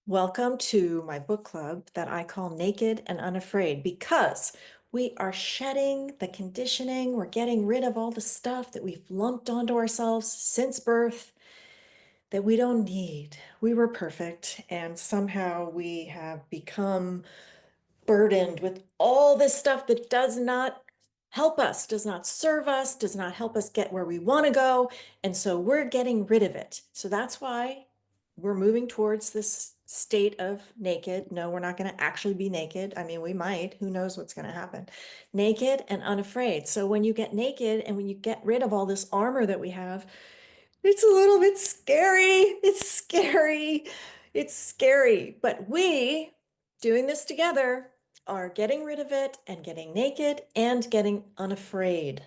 Welcome to my book club that I call Naked and Unafraid because we are shedding the conditioning. We're getting rid of all the stuff that we've lumped onto ourselves since birth that we don't need. We were perfect, and somehow we have become burdened with all this stuff that does not help us, does not serve us, does not help us get where we want to go. And so we're getting rid of it. So that's why we're moving towards this state of naked. No, we're not going to actually be naked. I mean, we might, who knows what's going to happen. Naked and unafraid. So when you get naked and when you get rid of all this armor that we have, it's a little bit scary. It's scary. It's scary. But we, doing this together, are getting rid of it and getting naked and getting unafraid.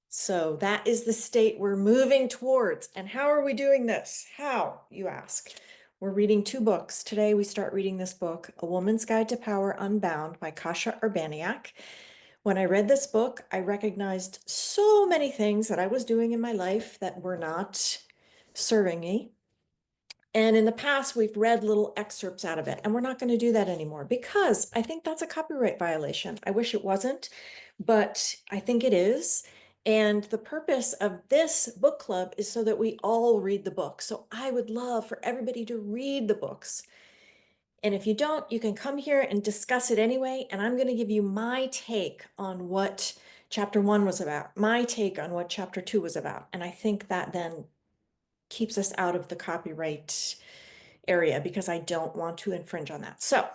So that is the state we're moving towards. And how are we doing this? How, you ask? We're reading two books. Today we start reading this book, A Woman's Guide to Power Unbound by Kasia Urbaniak. When I read this book, I recognized so many things that I was doing in my life that were not serving me. And in the past, we've read little excerpts out of it, and we're not going to do that anymore because I think that's a copyright violation. I wish it wasn't, but I think it is. And the purpose of this book club is so that we all read the book. So I would love for everybody to read the books. And if you don't, you can come here and discuss it anyway. And I'm going to give you my take on what chapter 1 was about, my take on what chapter 2 was about. And I think that then keeps us out of the copyright area because I don't want to infringe on that. So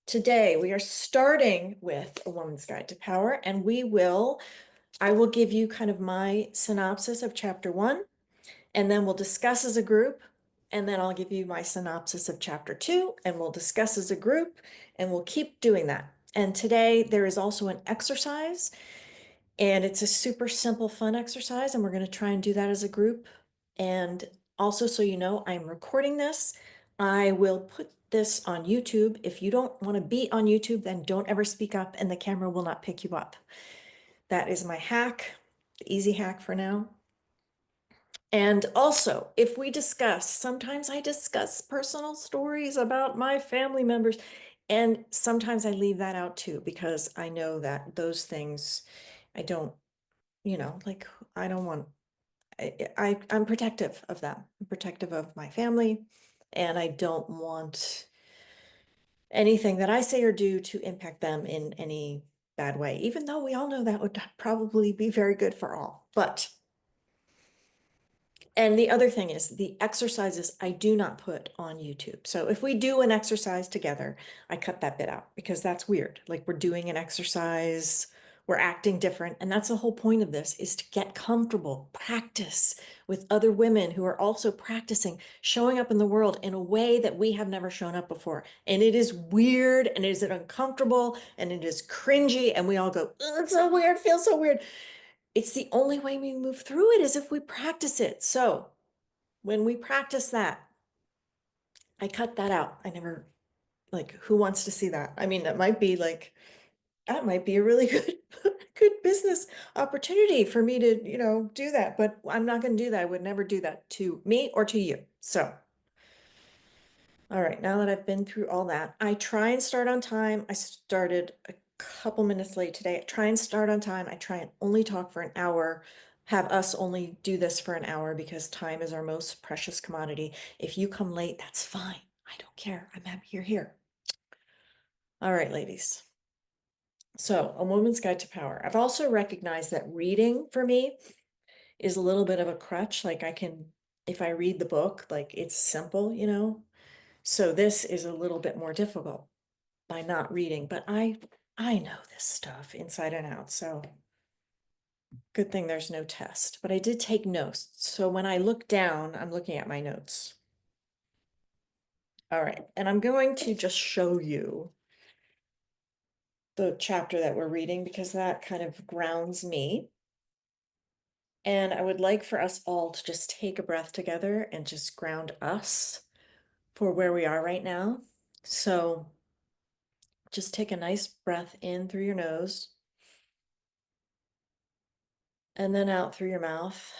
today we are starting with A Woman's Guide to Power, and I will give you kind of my synopsis of chapter 1, and then we'll discuss as a group, and then I'll give you my synopsis of chapter 2, and we'll discuss as a group, and we'll keep doing that. And today there is also an exercise, and it's a super simple, fun exercise, and we're going to try and do that as a group. And also, so you know, I'm recording this. I will put this on YouTube. If you don't want to be on YouTube, then don't ever speak up and the camera will not pick you up. That is my hack, the easy hack for now. And also, if we discuss, sometimes I discuss personal stories about my family members, and sometimes I leave that out too, because I know that those things, I don't, like I don't want, I'm protective of them. I'm protective of my family, and I don't want anything that I say or do to impact them in any bad way, even though we all know that would probably be very good for all. And the other thing is the exercises I do not put on YouTube. So if we do an exercise together, I cut that bit out because that's weird. Like we're doing an exercise, we're acting different. And that's the whole point of this, is to get comfortable, practice with other women who are also practicing showing up in the world in a way that we have never shown up before. And it is weird and it is uncomfortable and it is cringy. And we all go, "Ugh, it's so weird, feels so weird." It's the only way we move through it is if we practice it. So when we practice that, I cut that out. I never, like, who wants to see that? I mean, that might be a really good business opportunity for me to, do that, but I'm not going to do that. I would never do that to me or to you. So, all right, now that I've been through all that, I try and start on time. I started a couple minutes late today. I try and start on time. I try and only talk for an hour, have us only do this for an hour because time is our most precious commodity. If you come late, that's fine. I don't care. I'm happy you're here. All right, ladies. So, A Woman's Guide to Power. I've also recognized that reading for me is a little bit of a crutch. Like if I read the book, like it's simple. So this is a little bit more difficult by not reading, but I know this stuff inside and out. So good thing there's no test, but I did take notes. So when I look down, I'm looking at my notes. All right, and I'm going to just show you the chapter that we're reading because that kind of grounds me. And I would like for us all to just take a breath together and just ground us for where we are right now. So just take a nice breath in through your nose and then out through your mouth.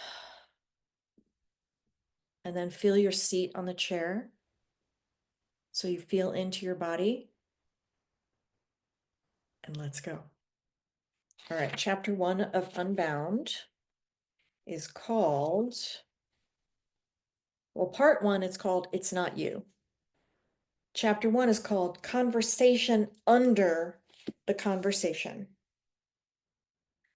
And then feel your seat on the chair. So you feel into your body, and let's go. All right, chapter 1 of Unbound is called, well, part 1 is called It's Not You. Chapter 1 is called Conversation Under the Conversation.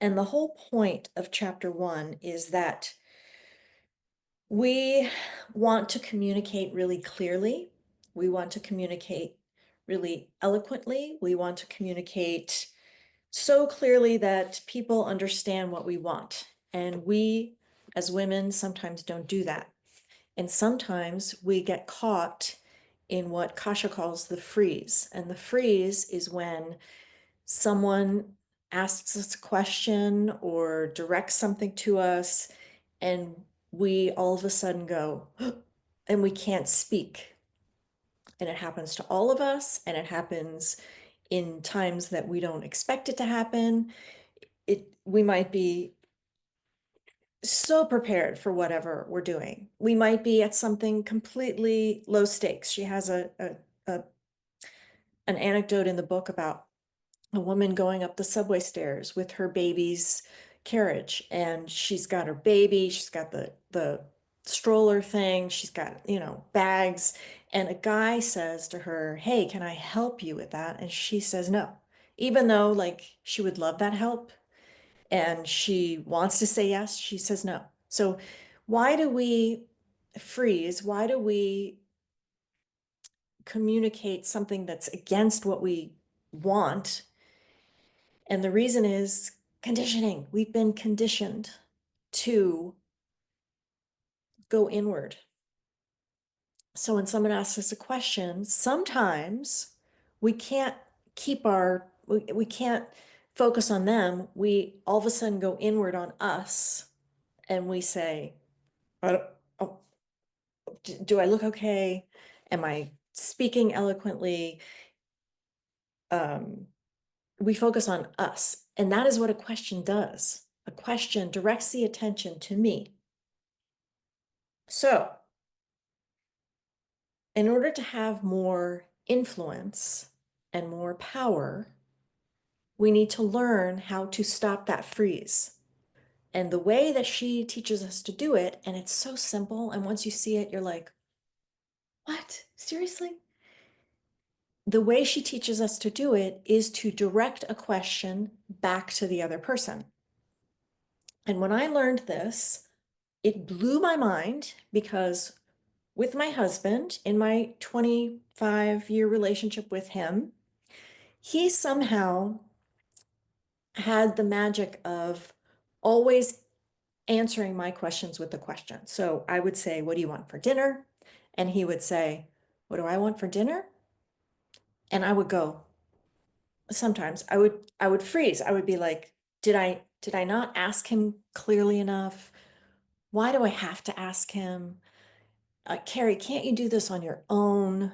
And the whole point of chapter 1 is that we want to communicate really clearly. We want to communicate really eloquently. We want to communicate so clearly that people understand what we want. And we, as women, sometimes don't do that. And sometimes we get caught in what Kasia calls the freeze. And the freeze is when someone asks us a question or directs something to us, and we all of a sudden go, and we can't speak. And it happens to all of us, and it happens in times that we don't expect it to happen. We might be so prepared for whatever we're doing. We might be at something completely low stakes. She has an anecdote in the book about a woman going up the subway stairs with her baby's carriage, and she's got her baby, she's got the stroller thing, she's got, bags, and a guy says to her, "Hey, can I help you with that?" And she says no, even though like she would love that help and she wants to say yes, she says no. So why do we freeze? Why do we communicate something that's against what we want? And the reason is conditioning. We've been conditioned to go inward. So when someone asks us a question, sometimes we can't we can't focus on them. We all of a sudden go inward on us, and we say, I don't, oh, do I look okay? Am I speaking eloquently? We focus on us. And that is what a question does. A question directs the attention to me. So, in order to have more influence and more power, we need to learn how to stop that freeze. And the way that she teaches us to do it, and it's so simple, and once you see it, you're like, what? Seriously? The way she teaches us to do it is to direct a question back to the other person. And when I learned this, it blew my mind because with my husband, in my 25-year relationship with him, he somehow had the magic of always answering my questions with a question. So I would say, "What do you want for dinner?" And he would say, "What do I want for dinner?" And I would go, sometimes I would freeze. I would be like, did I not ask him clearly enough? Why do I have to ask him? Carrie, can't you do this on your own?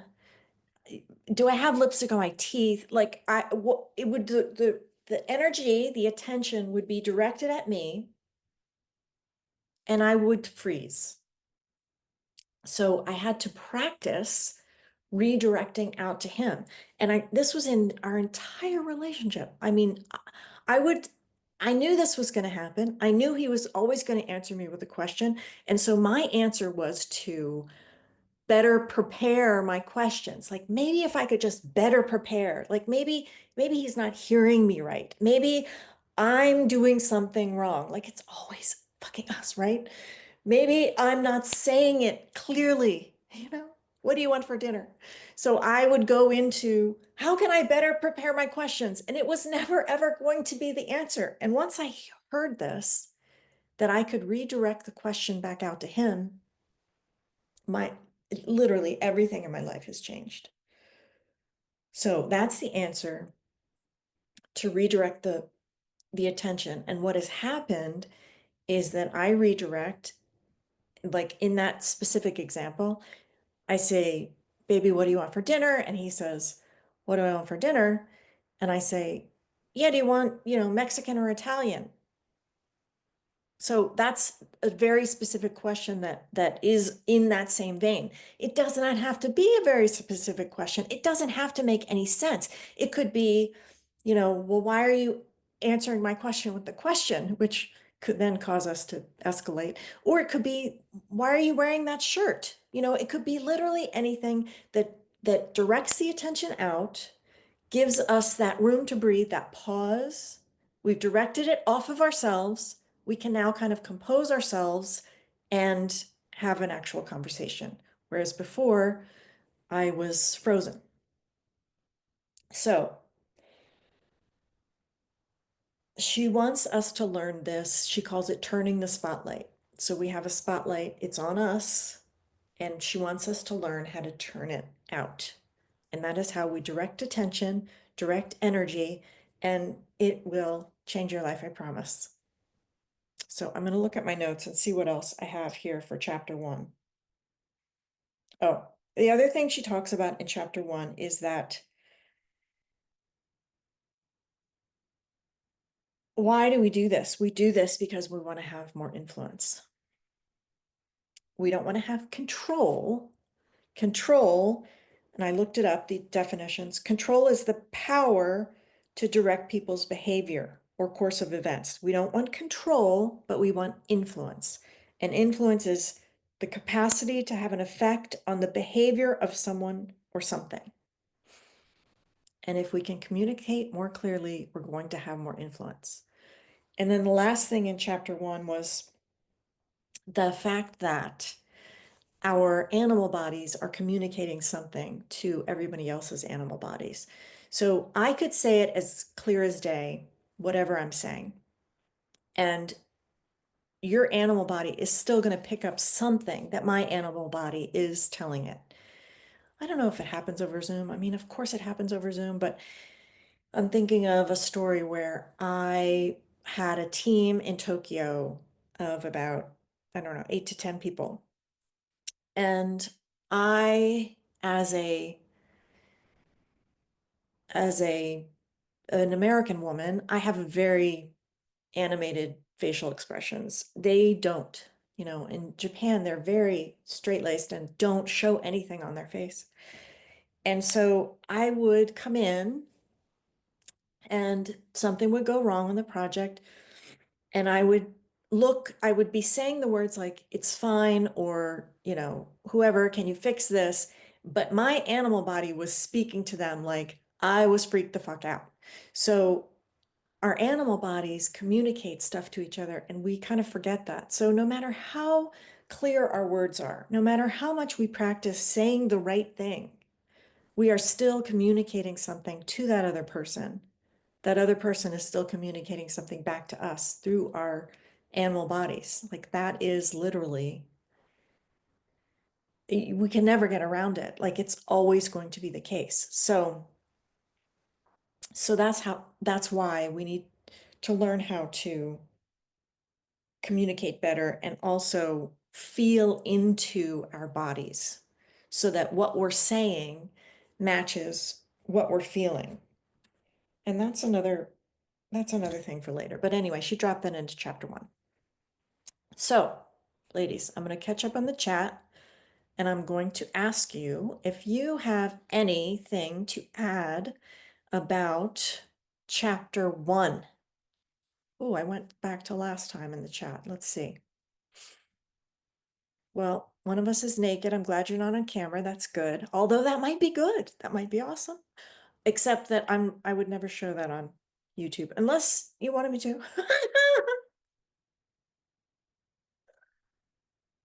Do I have lipstick on my teeth? Like it would the energy, the attention would be directed at me, and I would freeze. So I had to practice redirecting out to him. And this was in our entire relationship. I mean, I knew this was going to happen. I knew he was always going to answer me with a question. And so my answer was to better prepare my questions. Like maybe if I could just better prepare, like maybe he's not hearing me right. Maybe I'm doing something wrong. Like it's always fucking us, right? Maybe I'm not saying it clearly, What do you want for dinner? So I would go into how can I better prepare my questions? And it was never ever going to be the answer. And once I heard this, that I could redirect the question back out to him, my literally everything in my life has changed. So that's the answer, to redirect the attention. And what has happened is that I redirect, like in that specific example, I say, "Baby, what do you want for dinner?" And he says, "What do I want for dinner?" And I say, "Yeah, do you want, Mexican or Italian?" So that's a very specific question that is in that same vein. It does not have to be a very specific question. It doesn't have to make any sense. It could be, well, why are you answering my question with the question, which could then cause us to escalate. Or it could be, why are you wearing that shirt? It could be literally anything that directs the attention out, gives us that room to breathe, that pause. We've directed it off of ourselves. We can now kind of compose ourselves and have an actual conversation. Whereas before, I was frozen. So she wants us to learn this. She calls it turning the spotlight. So we have a spotlight, it's on us, and she wants us to learn how to turn it out. And that is how we direct attention, direct energy, and it will change your life, I promise. So I'm going to look at my notes and see what else I have here for chapter 1. Oh, the other thing she talks about in chapter 1 is that why do we do this? We do this because we want to have more influence. We don't want to have control. Control, and I looked it up, the definitions. Control is the power to direct people's behavior or course of events. We don't want control, but we want influence. And influence is the capacity to have an effect on the behavior of someone or something. And if we can communicate more clearly, we're going to have more influence. And then the last thing in chapter 1 was the fact that our animal bodies are communicating something to everybody else's animal bodies. So I could say it as clear as day, whatever I'm saying. And your animal body is still going to pick up something that my animal body is telling it. I don't know if it happens over Zoom. I mean, of course it happens over Zoom, but I'm thinking of a story where I had a team in Tokyo of about, I don't know, 8 to 10 people. And I, as an American woman, I have a very animated facial expressions. They don't. In Japan, they're very straight-laced and don't show anything on their face. And so I would come in and something would go wrong on the project, and I would be saying the words like, it's fine, or, whoever, can you fix this? But my animal body was speaking to them like I was freaked the fuck out. So our animal bodies communicate stuff to each other, and we kind of forget that. So no matter how clear our words are, no matter how much we practice saying the right thing, we are still communicating something to that other person. That other person is still communicating something back to us through our animal bodies. Like that is literally, we can never get around it. Like it's always going to be the case. So that's why we need to learn how to communicate better and also feel into our bodies so that what we're saying matches what we're feeling. And that's another thing for later. But anyway, she dropped that into chapter 1. So, ladies, I'm going to catch up on the chat and I'm going to ask you if you have anything to add about chapter 1. Oh, I went back to last time in the chat. Let's see. Well, one of us is naked. I'm glad you're not on camera. That's good. Although that might be good. That might be awesome. Except that I would never show that on YouTube unless you wanted me to.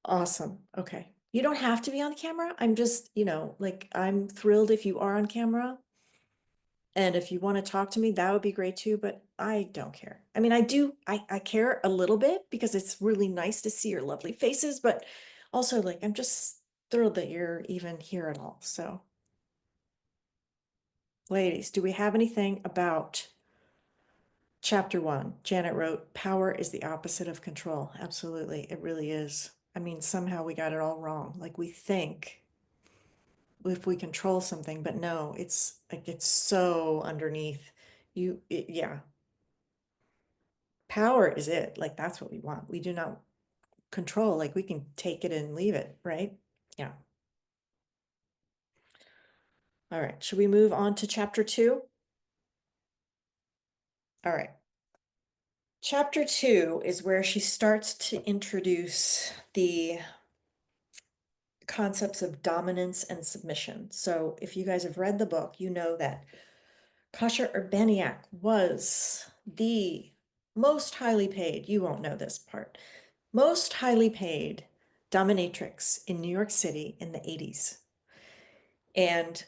Awesome. Okay. You don't have to be on camera. I'm just, like I'm thrilled if you are on camera. And if you want to talk to me, that would be great too, but I don't care. I mean, I care a little bit because it's really nice to see your lovely faces, but also like I'm just thrilled that you're even here at all. So, ladies, do we have anything about chapter 1? Janet wrote, power is the opposite of control. Absolutely. It really is. I mean, somehow we got it all wrong. Like we think if we control something, but no, it's like it's so underneath. Yeah. Power is it. Like, that's what we want. We do not control. Like, we can take it and leave it, right? Yeah. All right. Should we move on to chapter 2? All right. Chapter 2 is where she starts to introduce the concepts of dominance and submission. So if you guys have read the book, you know that Kasia Urbaniak was the most highly paid, you won't know this part, most highly paid dominatrix in New York City in the 80s. And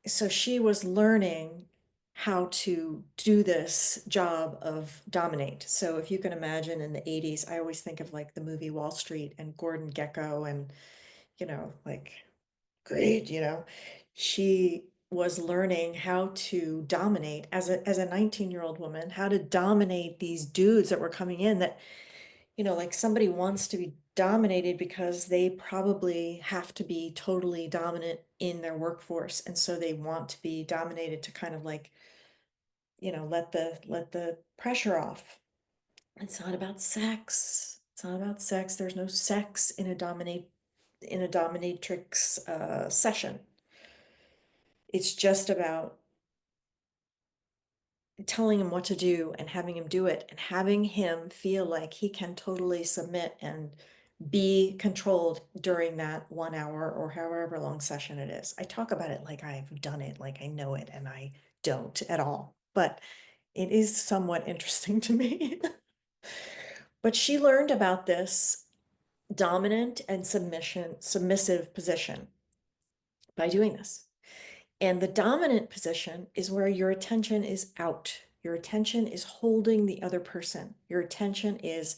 so she was learning how to do this job of dominate. So if you can imagine in the 80s, I always think of like the movie Wall Street and Gordon Gekko and, like great, she was learning how to dominate as a 19-year-old woman, how to dominate these dudes that were coming in that, like somebody wants to be dominated because they probably have to be totally dominant in their workforce. And so they want to be dominated to kind of like, let the pressure off. It's not about sex. It's not about sex. There's no sex in a dominatrix session. It's just about telling him what to do and having him do it and having him feel like he can totally submit and be controlled during that 1 hour or however long session it is. I talk about it like I've done it, like I know it, and I don't at all, but it is somewhat interesting to me. But she learned about this dominant and submissive position by doing this. And the dominant position is where your attention is out. Your attention is holding the other person. Your attention is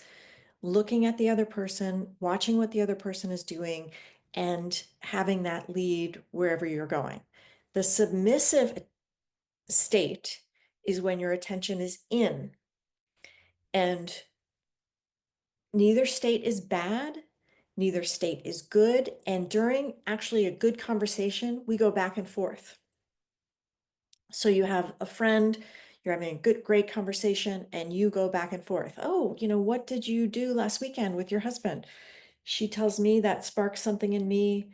looking at the other person, watching what the other person is doing, and having that lead wherever you're going. The submissive state is when your attention is in, and neither state is bad, neither state is good. And during actually a good conversation, we go back and forth. So you have a friend, you're having a great conversation, and you go back and forth. Oh, what did you do last weekend with your husband? She tells me that sparks something in me.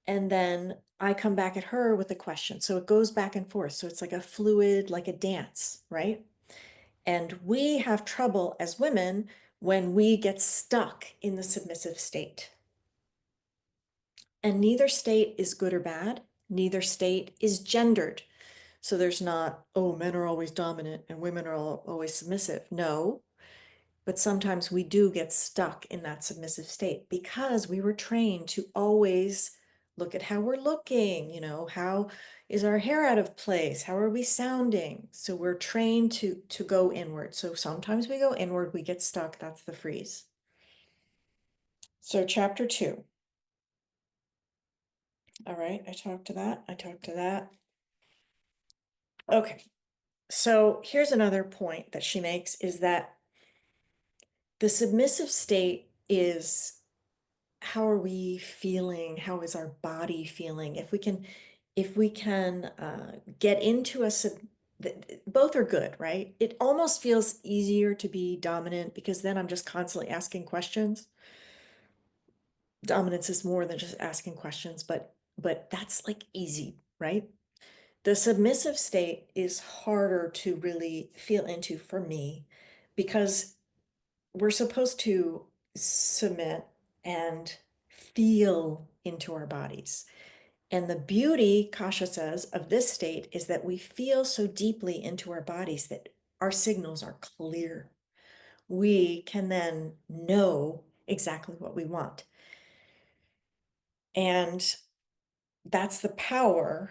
And then I come back at her with a question. So it goes back and forth. So it's like a fluid, like a dance, right? And we have trouble as women when we get stuck in the submissive state. And neither state is good or bad. Neither state is gendered. So there's not, oh, men are always dominant and women are always submissive. No, but sometimes we do get stuck in that submissive state because we were trained to always look at how we're looking, how is our hair out of place? How are we sounding? So we're trained to go inward. So sometimes we go inward, we get stuck. That's the freeze. So chapter 2. All right, I talked to that. I talked to that. Okay. So here's another point that she makes is that the submissive state is how are we feeling? How is our body feeling? If we can get into both are good, right? It almost feels easier to be dominant because then I'm just constantly asking questions. Dominance is more than just asking questions, but that's like easy, right? The submissive state is harder to really feel into for me because we're supposed to submit and feel into our bodies. And the beauty, Kasia says, of this state is that we feel so deeply into our bodies that our signals are clear. We can then know exactly what we want. And that's the power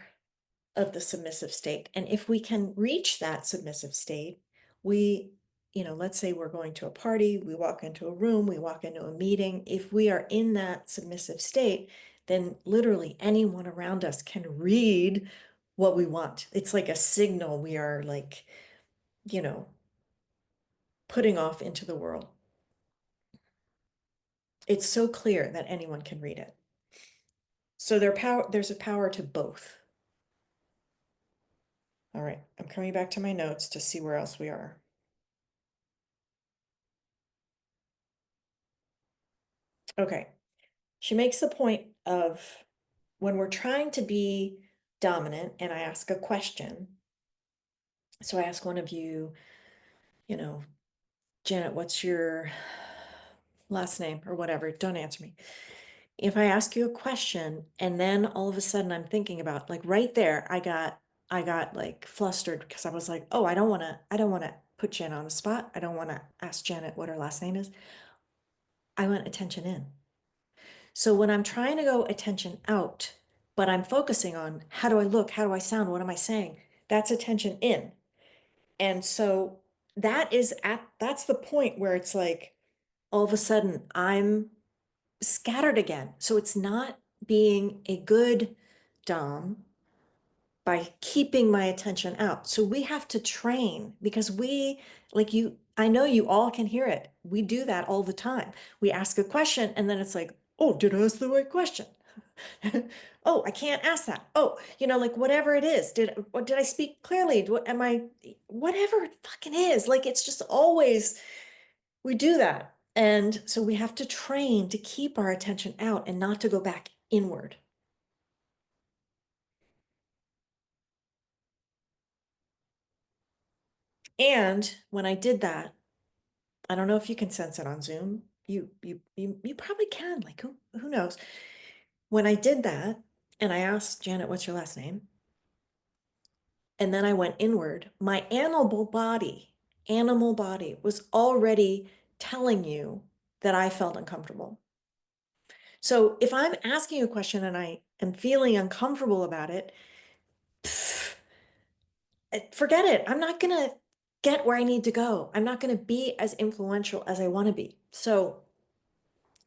of the submissive state. And if we can reach that submissive state, let's say we're going to a party, we walk into a room, we walk into a meeting. If we are in that submissive state, then literally anyone around us can read what we want. It's like a signal we are like, you know, putting off into the world. It's so clear that anyone can read it. So there's a power to both. All right, I'm coming back to my notes to see where else we are. Okay. She makes the point of when we're trying to be dominant and I ask a question. So I ask one of you, you know, Janet, what's your last name or whatever? Don't answer me. If I ask you a question and then all of a sudden I'm thinking about like right there, I got like flustered because I was like, oh, I don't want to put Janet on the spot. I don't want to ask Janet what her last name is. I want attention in. So when I'm trying to go attention out, but I'm focusing on how do I look? How do I sound? What am I saying? That's attention in. And so that's the point where it's like all of a sudden I'm scattered again. So it's not being a good Dom by keeping my attention out. So we have to train because like I know you all can hear it. We do that all the time. We ask a question and then it's like, oh, did I ask the right question? Oh, I can't ask that. Oh, like whatever it is. Did I speak clearly? Whatever it fucking is. Like it's just always we do that. And so we have to train to keep our attention out and not to go back inward. And when I did that, I don't know if you can sense it on Zoom. You probably can. Like who knows? When I did that and I asked Janet, what's your last name? And then I went inward, my animal body was already telling you that I felt uncomfortable. So if I'm asking a question and I am feeling uncomfortable about it, forget it. I'm not going to get where I need to go. I'm not going to be as influential as I want to be. So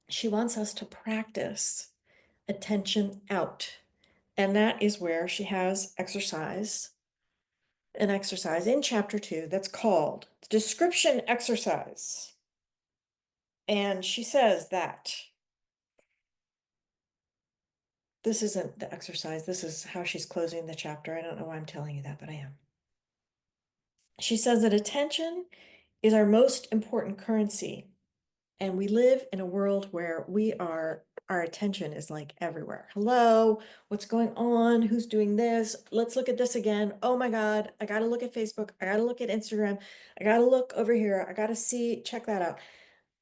she wants us to practice attention out. And that is where she has an exercise in chapter 2 that's called description exercise. And she says that this isn't the exercise, this is how she's closing the chapter. I don't know why I'm telling you that, but I am. She says that attention is our most important currency. And we live in a world where our attention is like everywhere. Hello, what's going on? Who's doing this? Let's look at this again. Oh my God, I gotta look at Facebook. I gotta look at Instagram. I gotta look over here. I gotta check that out.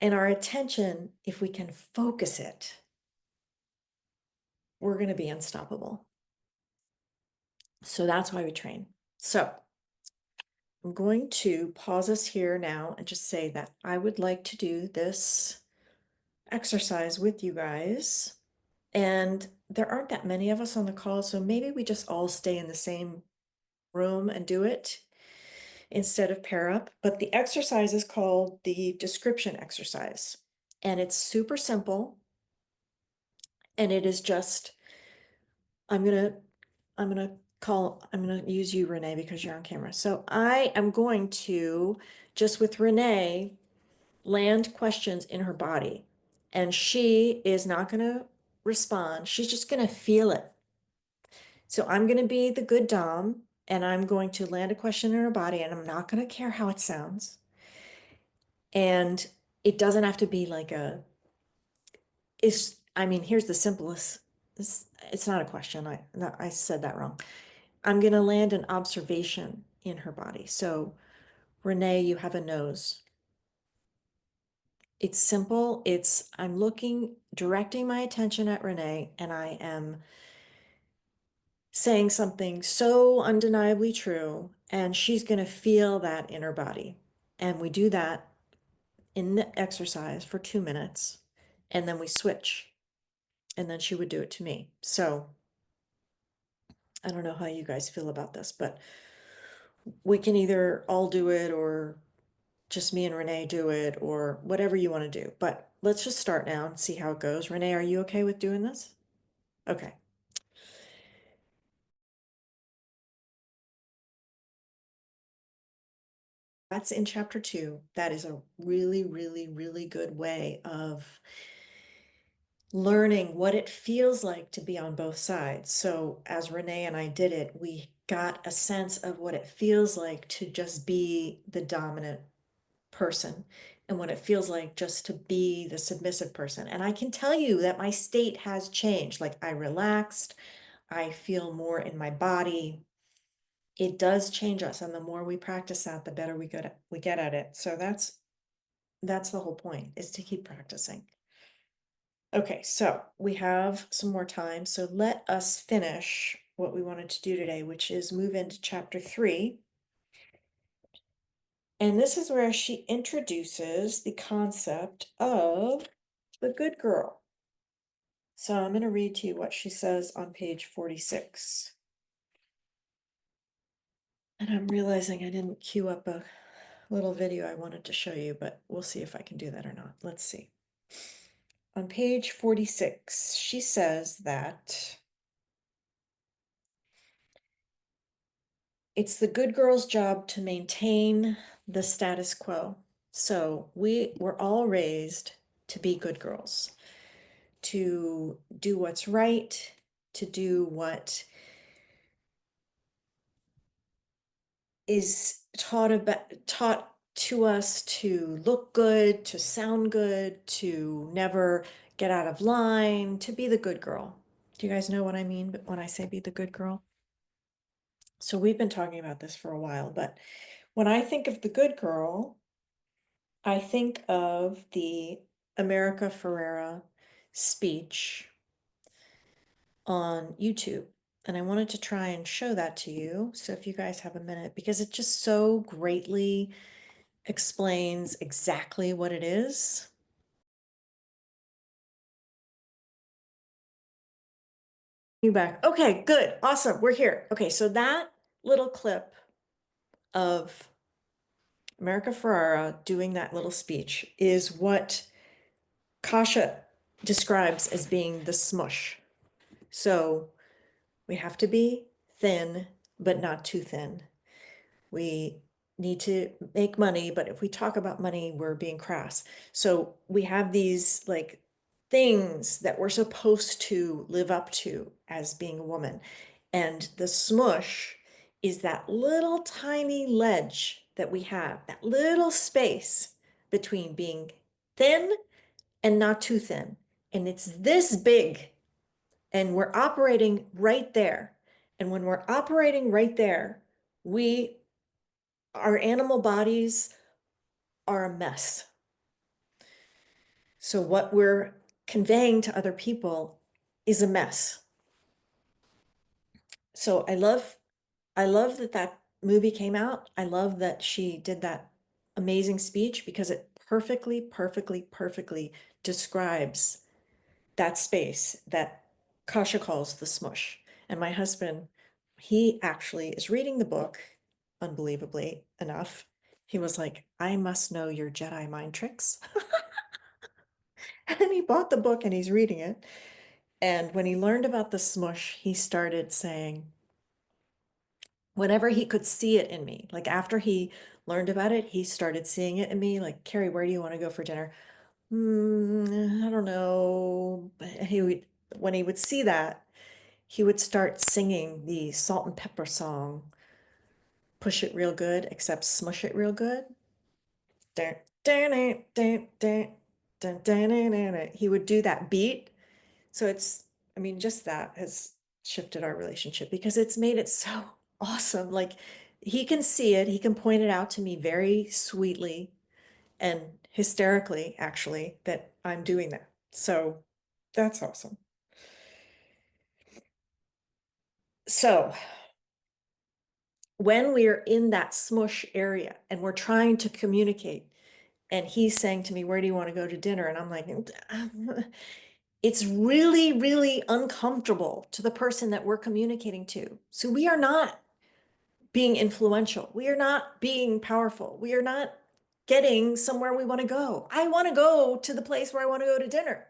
And our attention, if we can focus it, we're gonna be unstoppable. So that's why we train. So I'm going to pause us here now and just say that I would like to do this exercise with you guys. And there aren't that many of us on the call, so maybe we just all stay in the same room and do it instead of pair up. But the exercise is called the description exercise. And it's super simple. And it is just, I'm gonna, I'm gonna use you, Renee, because you're on camera. So I am going to, just with Renee, land questions in her body. And she is not gonna respond. She's just gonna feel it. So I'm going to be the good Dom and I'm going to land a question in her body and I'm not going to care how it sounds. And it doesn't have to be like I mean, here's the simplest, it's not a question. I said that wrong. I'm going to land an observation in her body. So Renee, you have a nose. It's simple. I'm directing my attention at Renee and I am saying something so undeniably true, and she's going to feel that in her body. And we do that in the exercise for 2 minutes, and then we switch. And then she would do it to me. So I don't know how you guys feel about this, but we can either all do it or just me and Renee do it or whatever you want to do. But let's just start now and see how it goes. Renee, are you okay with doing this? Okay. That's in chapter 2. That is a really, really, really good way of learning what it feels like to be on both sides. So as Renee and I did it, we got a sense of what it feels like to just be the dominant person. and what it feels like just to be the submissive person. And I can tell you that my state has changed. Like I relaxed, I feel more in my body. It does change us, and the more we practice that, the better we get at it. So that's the whole point, is to keep practicing. Okay, so we have some more time. So let us finish what we wanted to do today, which is move into chapter 3. And this is where she introduces the concept of the good girl. So I'm going to read to you what she says on page 46. And I'm realizing I didn't queue up a little video I wanted to show you, but we'll see if I can do that or not. Let's see. On page 46, she says that it's the good girl's job to maintain the status quo. So we were all raised to be good girls, to do what's right, to do what is taught to us, to look good, to sound good, to never get out of line, to be the good girl. Do you guys know what I mean when I say be the good girl? So we've been talking about this for a while, but when I think of the good girl, I think of the America Ferrera speech on YouTube. And I wanted to try and show that to you. So if you guys have a minute, because it just so greatly explains exactly what it is. You back. Okay, good. Awesome. We're here. Okay, so that little clip of America Ferrera doing that little speech is what Kasia describes as being the smush. So we have to be thin, but not too thin. We need to make money, but if we talk about money, we're being crass. So we have these like things that we're supposed to live up to as being a woman. And the smush is that little tiny ledge that we have, that little space between being thin and not too thin. And it's this big, and we're operating right there. And when we're operating right there, we our animal bodies are a mess. So what we're conveying to other people is a mess. So I love that that movie came out. I love that she did that amazing speech because it perfectly, perfectly, perfectly describes that space that Kasha calls the smush. And my husband, he actually is reading the book, unbelievably enough. He was like, I must know your Jedi mind tricks. And he bought the book and he's reading it. And when he learned about the smush, he started saying, whenever he could see it in me, like after he learned about it, he started seeing it in me, like, Carrie, where do you want to go for dinner? I don't know. But when he would see that, he would start singing the salt and pepper song, Push It Real Good, except smush it real good. He would do that beat. So I mean, just that has shifted our relationship because it's made it so awesome. Like he can see it, he can point it out to me very sweetly and hysterically, actually, that I'm doing that. So that's awesome. So when we're in that smush area and we're trying to communicate, and he's saying to me, where do you want to go to dinner? And I'm like, it's really, really uncomfortable to the person that we're communicating to. So we are not being influential. We are not being powerful. We are not getting somewhere we want to go. I want to go to the place where I want to go to dinner.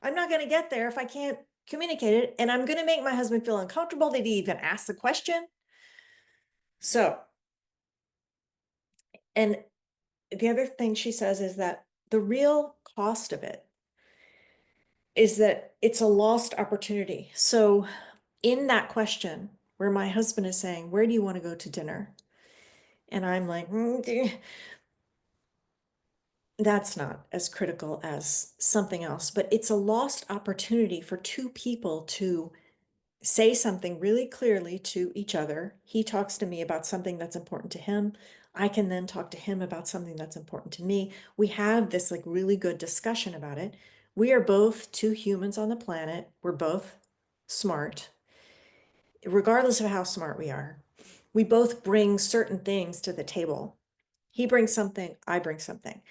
I'm not going to get there if I can't communicate it. And I'm going to make my husband feel uncomfortable that he even asked the question. So, and the other thing she says is that the real cost of it is that it's a lost opportunity. So, in that question, where my husband is saying, where do you want to go to dinner? And I'm like, That's not as critical as something else, but it's a lost opportunity for two people to say something really clearly to each other. He talks to me about something that's important to him. I can then talk to him about something that's important to me. We have this like really good discussion about it. We are both two humans on the planet. We're both smart, regardless of how smart we are. We both bring certain things to the table. He brings something, I bring something.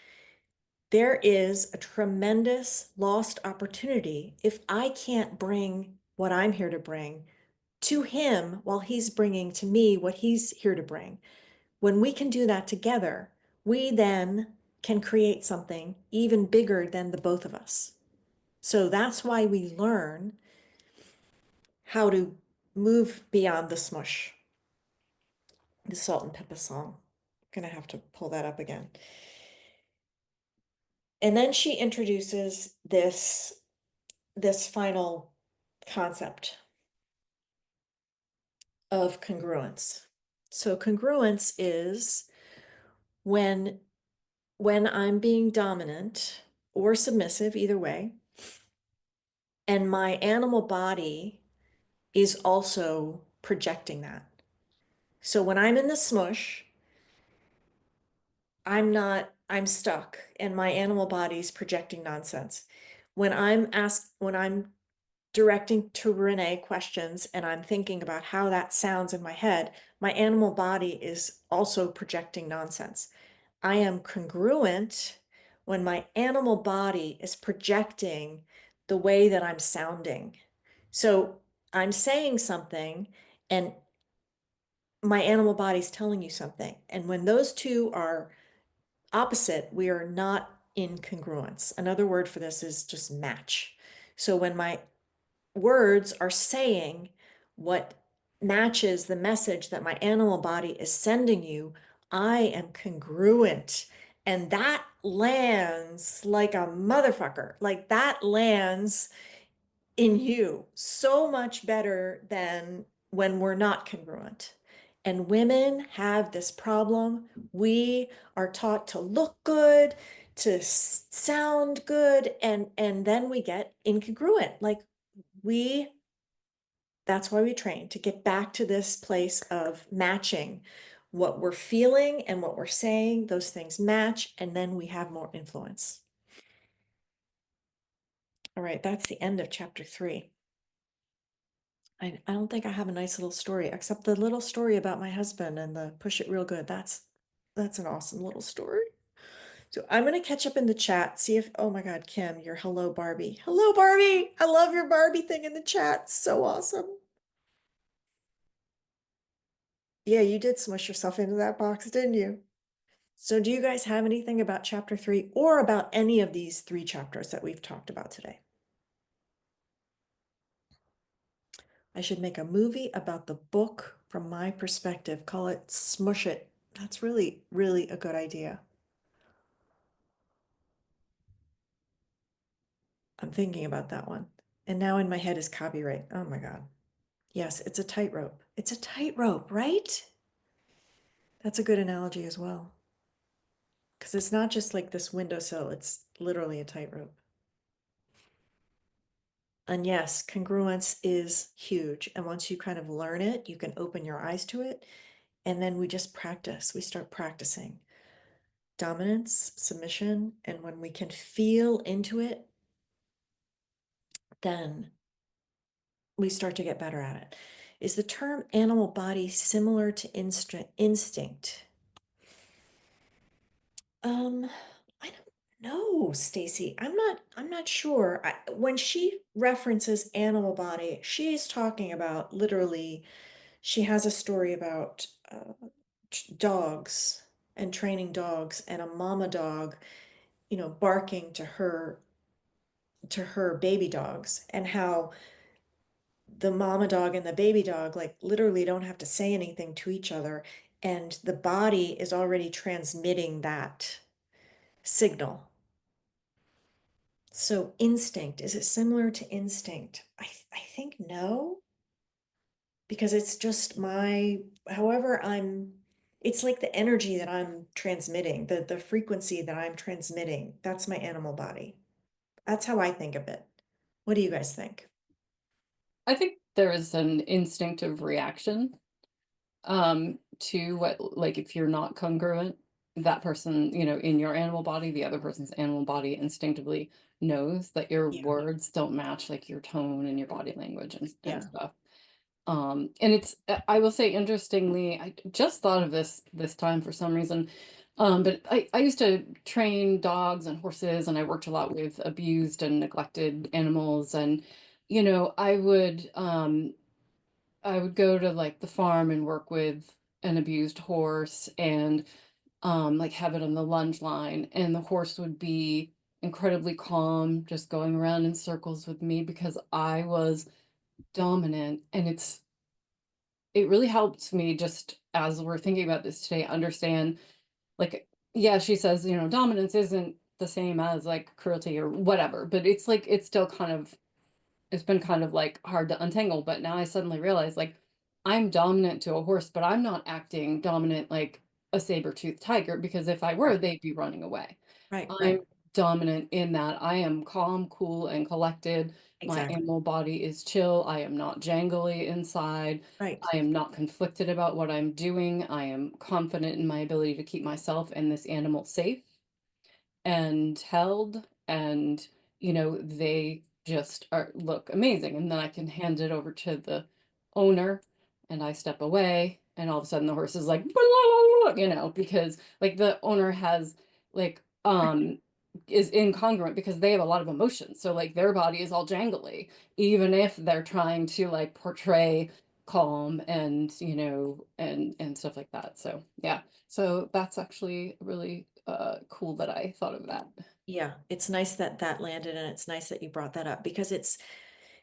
There is a tremendous lost opportunity if I can't bring what I'm here to bring to him while he's bringing to me what he's here to bring. When we can do that together, we then can create something even bigger than the both of us. So that's why we learn how to move beyond the smush, the salt and pepper song. I'm gonna have to pull that up again. And then she introduces this final concept of congruence. So congruence is when I'm being dominant or submissive, either way, and my animal body is also projecting that. So when I'm in the smush, I'm stuck and my animal body's projecting nonsense. When I'm directing to Renee questions and I'm thinking about how that sounds in my head, my animal body is also projecting nonsense. I am congruent when my animal body is projecting the way that I'm sounding. So I'm saying something and my animal body's telling you something. And when those two are opposite, we are not in congruence. Another word for this is just match. So when my words are saying what matches the message that my animal body is sending you, I am congruent. And that lands like a motherfucker. Like that lands in you so much better than when we're not congruent. And women have this problem. We are taught to look good, to sound good, and then we get incongruent. Like we that's why we train to get back to this place of matching what we're feeling and what we're saying. Those things match, and then we have more influence. All right, that's the end of chapter 3. I don't think I have a nice little story, except the little story about my husband and the push it real good. That's an awesome little story. So I'm gonna catch up in the chat, see if, oh my God, Kim, your hello Barbie. Hello Barbie! I love your Barbie thing in the chat. So awesome. Yeah, you did smush yourself into that box, didn't you? So do you guys have anything about chapter 3 or about any of these 3 chapters that we've talked about today? I should make a movie about the book from my perspective. Call it Smush It. That's really, really a good idea. I'm thinking about that one. And now in my head is copyright. Oh my God. Yes, it's a tightrope. It's a tightrope, right? That's a good analogy as well. Because it's not just like this windowsill, it's literally a tightrope. And yes, congruence is huge. And once you kind of learn it, you can open your eyes to it. And then we just practice. We start practicing dominance, submission. And when we can feel into it, then we start to get better at it. Is the term animal body similar to instinct? I don't know, Stacy. I'm not sure. When she references animal body, she's talking about literally, she has a story about dogs and training dogs and a mama dog, barking to her baby dogs and how the mama dog and the baby dog like literally don't have to say anything to each other and the body is already transmitting that signal. So instinct, is it similar to instinct? I think no, because it's just however I'm It's like the energy that I'm transmitting, the frequency that I'm transmitting. That's my animal body. That's how I think of it. What do you guys think? I think there is an instinctive reaction to what, like, if you're not congruent, that person, in your animal body, the other person's animal body instinctively knows that your Yeah, words don't match like your tone and your body language and yeah, stuff. And it's I will say, interestingly, I just thought of this time for some reason. But I used to train dogs and horses, and I worked a lot with abused and neglected animals. And I would go to like the farm and work with an abused horse, and like have it on the lunge line, and the horse would be incredibly calm, just going around in circles with me because I was dominant. And it really helped me, just as we're thinking about this today, understand, like, yeah, she says, dominance isn't the same as like cruelty or whatever, but it's like it's still kind of it's been kind of like hard to untangle. But now I suddenly realize, like, I'm dominant to a horse, but I'm not acting dominant like a saber-toothed tiger, because if I were, right, they'd be running away. right, I'm right. dominant in that I am calm, cool, and collected. My Exactly. animal body is chill. I am not jangly inside. Right. I am not conflicted about what I'm doing. I am confident in my ability to keep myself and this animal safe and held, and they just look amazing, and then I can hand it over to the owner, and I step away, and all of a sudden the horse is like because like the owner has like is incongruent because they have a lot of emotions, so like their body is all jangly, even if they're trying to like portray calm and and stuff like that. So yeah, so that's actually really cool that I thought of that. Yeah, it's nice that that landed and it's nice that you brought that up because it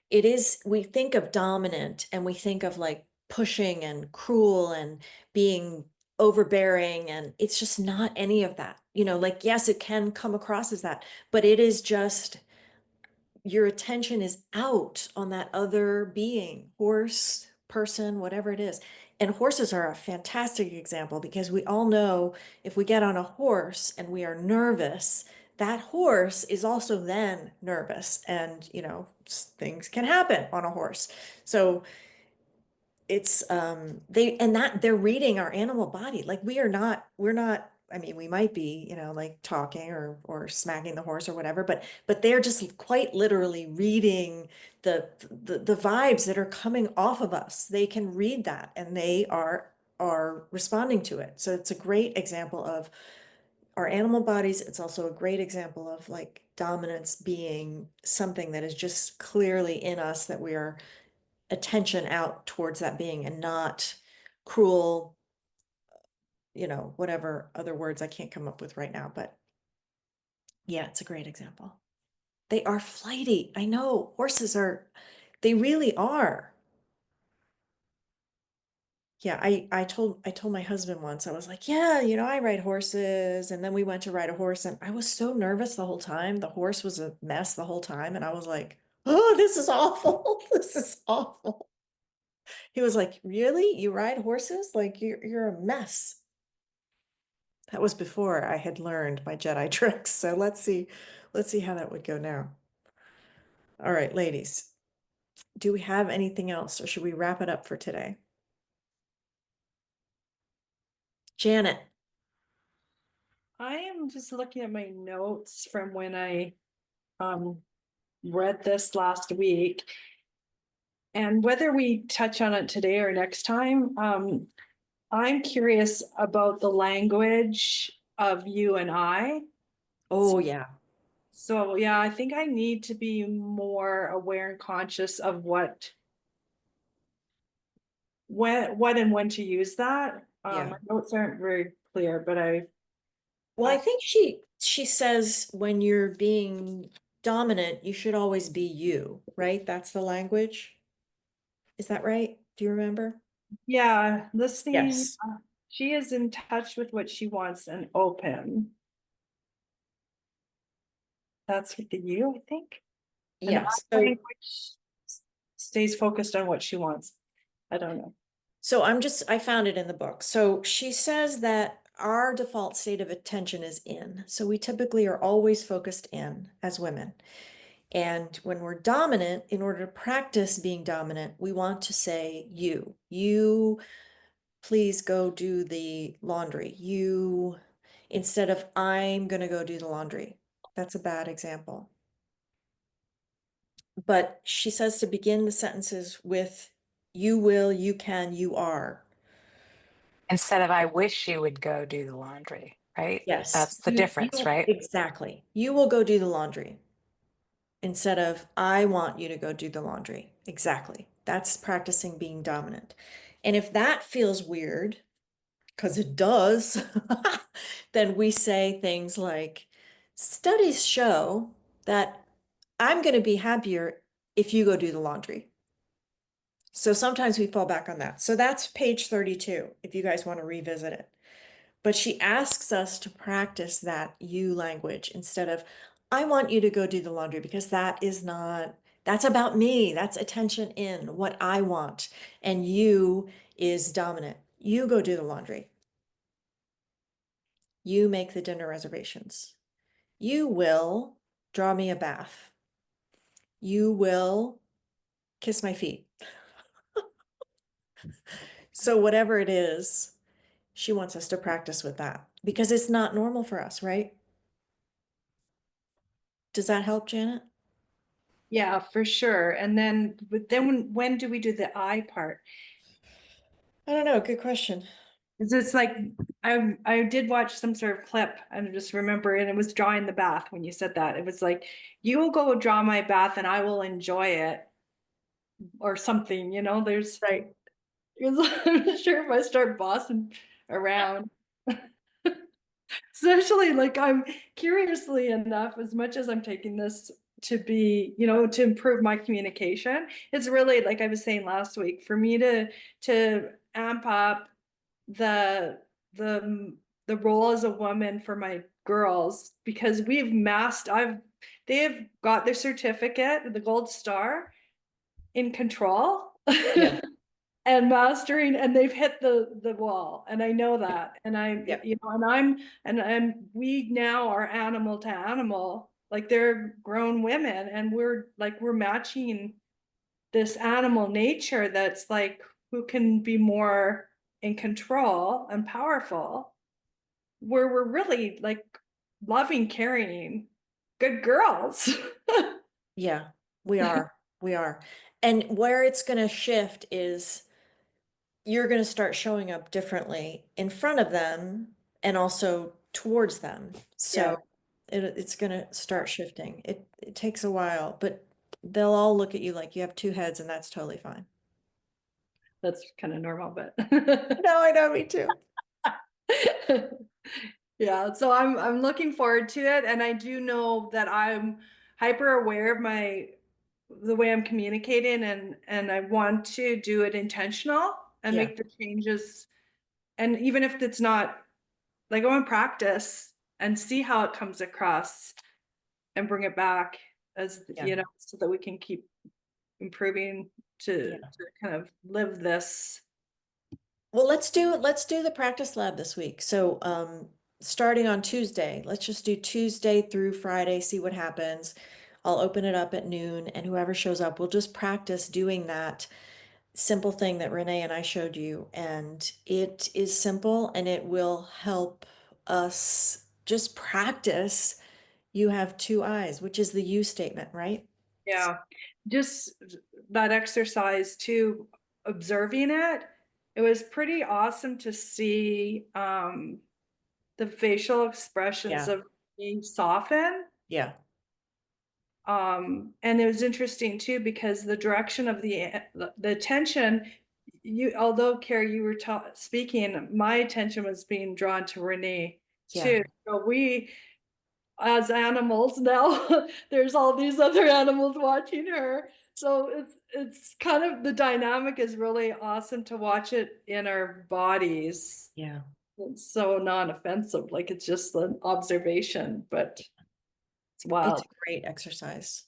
is, we think of dominant and we think of like pushing and cruel and being overbearing, and it's just not any of that. Like, yes, it can come across as that, but it is just your attention is out on that other being, horse, person, whatever it is. And horses are a fantastic example because we all know if we get on a horse and we are nervous, that horse is also then nervous. And, things can happen on a horse. So it's they and that they're reading our animal body. Like we're not, I mean, we might be, like talking or smacking the horse or whatever, but they're just quite literally reading the vibes that are coming off of us. They can read that and they are responding to it. So it's a great example of our animal bodies. It's also a great example of like dominance being something that is just clearly in us, that we are attention out towards that being and not cruel, whatever other words I can't come up with right now. But yeah, it's a great example. They are flighty. I know horses are, they really are. Yeah, I told my husband once, I was like, yeah, I ride horses. And then we went to ride a horse and I was so nervous the whole time. The horse was a mess the whole time. And I was like, oh, this is awful. This is awful. He was like, really? You ride horses? Like you're a mess. That was before I had learned my Jedi tricks. So let's see how that would go now. All right, ladies, do we have anything else or should we wrap it up for today? Janet. I am just looking at my notes from when I um read this last week. And whether we touch on it today or next time, I'm curious about the language of you and I. Oh yeah. So yeah, I think I need to be more aware and conscious of what and when to use that. My Yeah. notes aren't very clear, but Well, I I think she says when you're being dominant, you should always be you, right? That's the language. Is that right? Do you remember? yeah, listening. Yes. She is in touch with what she wants and open. That's with the you, I think. And our Yeah. So language stays focused on what she wants. I don't know. So I found it in the book. So she says that our default state of attention is in. So we typically are always focused in as women. And when we're dominant, in order to practice being dominant, we want to say, you please go do the laundry. You, instead of I'm going to go do the laundry. That's a bad example. But she says to begin the sentences with, you will, you can, you are. Instead of I wish you would go do the laundry, right? Yes, That's the difference, right? exactly. You will go do the laundry instead of I want you to go do the laundry. Exactly. That's practicing being dominant. And if that feels weird, because it does, then we say things like, studies show that I'm going to be happier if you go do the laundry. So sometimes we fall back on that. So that's page 32, if you guys want to revisit it. But she asks us to practice that you language instead of, I want you to go do the laundry, because that is not, that's about me. That's attention in what I want. And you is dominant. You go do the laundry. You make the dinner reservations. You will draw me a bath. You will kiss my feet. So whatever it is, she wants us to practice with that because it's not normal for us, right? Does that help, Janet? Yeah, for sure. And then, but then when do we do the I part? I don't know. Good question. It's like I did watch some sort of clip and I just remember, and it was drawing the bath when you said that. It was like, you will go draw my bath and I will enjoy it or something, you know, Right. I'm not sure if I start bossing around. Especially like I'm curiously enough, as much as I'm taking this to be, you know, to improve my communication, it's really like I was saying last week, for me to amp up the the the role as a woman for my girls, because they have got their certificate, the gold star in control. Yeah. And mastering, and they've hit the wall, and I know that, and Yeah. you know, and we now are animal to animal, like they're grown women, and we're matching this animal nature that's like, who can be more in control and powerful, where we're really like loving, caring, good girls. Yeah. We are. We are. And where it's going to shift is you're going to start showing up differently in front of them and also towards them. Yeah, So it's going to start shifting. It takes a while, but they'll all look at you like you have two heads, and that's totally fine. that's kind of normal, but No, I know, me too. yeah, so I'm looking forward to it, and I do know that I'm hyper aware of the way I'm communicating, and I want to do it intentional and Yeah. make the changes. And even if it's not, like, I want to practice and see how it comes across and bring it back, as Yeah. you know, so that we can keep improving Yeah. to kind of live this. Well, let's do the practice lab this week. So, starting on Tuesday, let's just do Tuesday through Friday, see what happens. I'll open it up at noon, and whoever shows up, we'll just practice doing that simple thing that Renee and I showed you. And it is simple, and it will help us just practice. You have two eyes, which is the you statement, right? Yeah, just that exercise too, observing it. It was pretty awesome to see the facial expressions Yeah. of being soften. Yeah. And it was interesting too, because the direction of the attention, although Carrie, you were speaking, my attention was being drawn to Renee Yeah. too. So we, as animals now, there's all these other animals watching her, so it's kind of, the dynamic is really awesome to watch it in our bodies. Yeah. It's so non-offensive, like it's just an observation, but it's It's wild. a great exercise.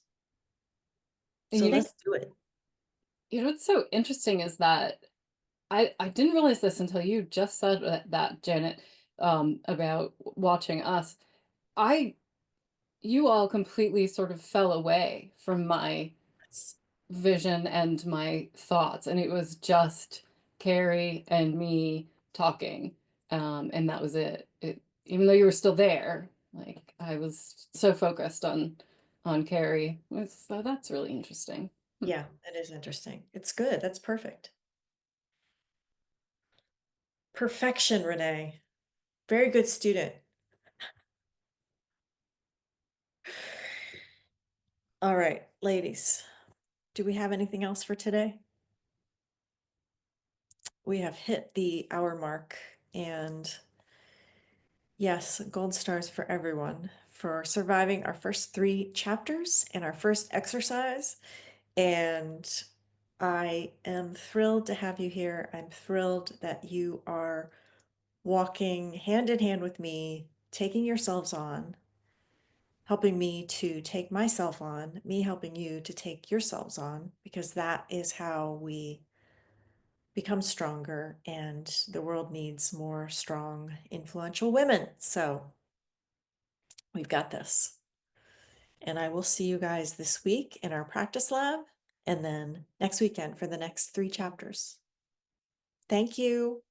And So let's do it. you know what's so interesting is that I didn't realize this until you just said that, Janet, about watching us. I you all completely sort of fell away from my That's- vision and my thoughts, and it was just Carrie and me talking, and that was it. Even though you were still there, like I was so focused on Carrie. So that's really interesting. Yeah, it is interesting. It's good. That's perfect. Perfection, Renee. Very good student. All right, ladies, do we have anything else for today? We have hit the hour mark, and yes, gold stars for everyone for surviving our first 3 chapters and our first exercise. And I am thrilled to have you here. I'm thrilled that you are walking hand in hand with me, taking yourselves on, helping me to take myself on, me helping you to take yourselves on, because that is how we become stronger, and the world needs more strong, influential women. So we've got this. And I will see you guys this week in our practice lab, and then next weekend for the next 3 chapters. Thank you.